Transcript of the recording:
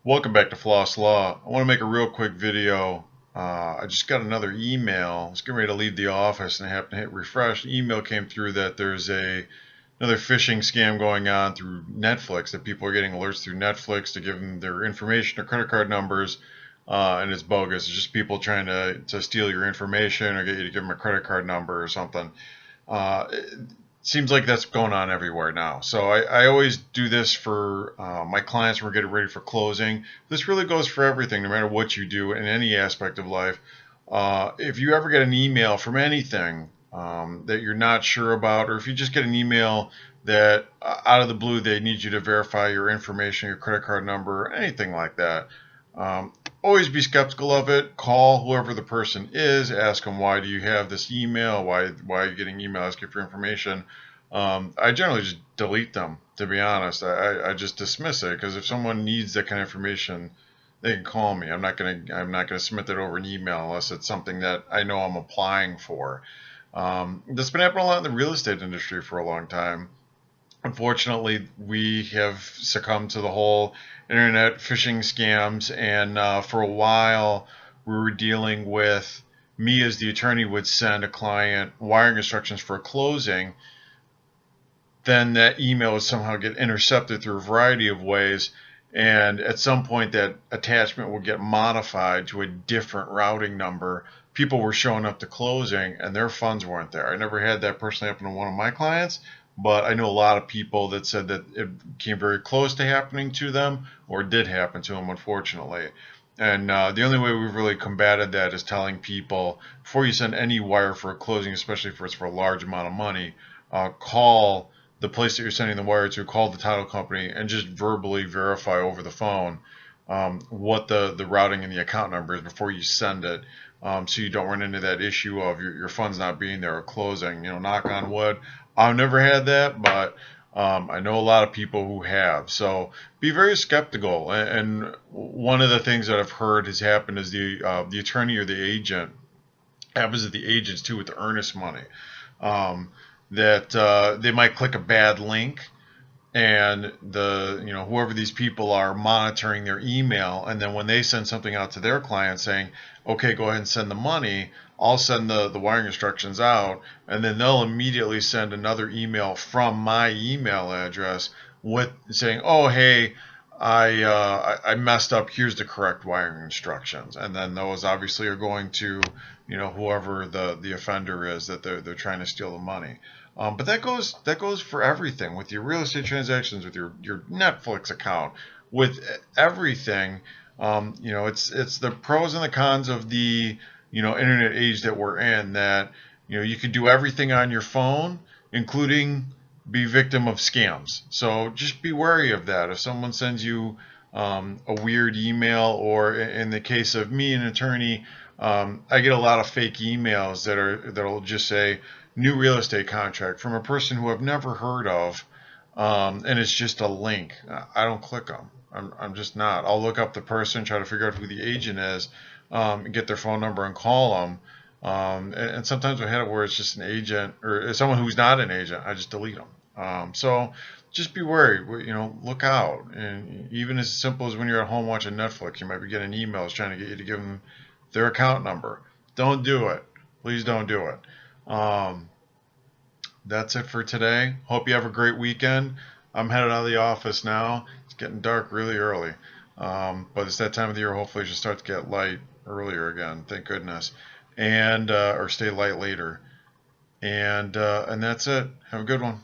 Welcome back to Floss Law. I want to make a real quick video. I just got another email. I was getting ready to leave the office and I happened to hit refresh. An email came through that there's another phishing scam going on through Netflix, that people are getting alerts through Netflix to give them their information, their credit card numbers, and it's bogus. It's just people trying to steal your information or get you to give them a credit card number or something. It seems like that's going on everywhere now. So I always do this for my clients when we're getting ready for closing. This really goes for everything, no matter what you do in any aspect of life. If you ever get an email from anything that you're not sure about, or if you just get an email that out of the blue they need you to verify your information, your credit card number, anything like that, um, always be skeptical of it. Call whoever the person is, ask them, why do you have this email? Why are you getting email asking for information? I generally just delete them, to be honest. I just dismiss it, because if someone needs that kind of information, they can call me. I'm not gonna submit that over an email unless it's something that I know I'm applying for. That's been happening a lot in the real estate industry for a long time. Unfortunately, we have succumbed to the whole internet phishing scams, and for a while, we were dealing with, me as the attorney would send a client wiring instructions for a closing. Then that email would somehow get intercepted through a variety of ways, and at some point that attachment would get modified to a different routing number. People were showing up to closing and their funds weren't there. I never had that personally happen to one of my clients, but I know a lot of people that said that it came very close to happening to them, or did happen to them, unfortunately. And the only way we've really combated that is telling people, before you send any wire for a closing, especially if it's for a large amount of money, call the place that you're sending the wire to, call the title company, and just verbally verify over the phone what the routing and the account number is before you send it, so you don't run into that issue of your funds not being there or closing. Knock on wood. I've never had that, but I know a lot of people who have. So be very skeptical. And one of the things that I've heard has happened is the attorney or the agent, happens to the agents too with the earnest money, that they might click a bad link, and whoever these people are monitoring their email, and then when they send something out to their client saying, okay, go ahead and send the money, I'll send the wiring instructions out, and then they'll immediately send another email from my email address with saying, oh, hey, I messed up, here's the correct wiring instructions. And then those obviously are going to whoever the offender is that they're trying to steal the money. But that goes for everything, with your real estate transactions, with your Netflix account, with everything. It's the pros and the cons of the internet age that we're in, that you could do everything on your phone, including be victim of scams. So just be wary of that. If someone sends you a weird email, or in the case of me, an attorney, I get a lot of fake emails that'll just say new real estate contract from a person who I've never heard of, and it's just a link. I don't click them. I'm just not. I'll look up the person, try to figure out who the agent is, get their phone number and call them. And sometimes I had it where it's just an agent or someone who's not an agent. I just delete them. So just be wary. Look out. And even as simple as when you're at home watching Netflix, you might be getting emails trying to get you to give them their account number. Don't do it. Please don't do it. That's it for today. Hope you have a great weekend. I'm headed out of the office now. It's getting dark really early. But it's that time of the year. Hopefully it should start to get light earlier again. Thank goodness. And or stay light later. And that's it. Have a good one.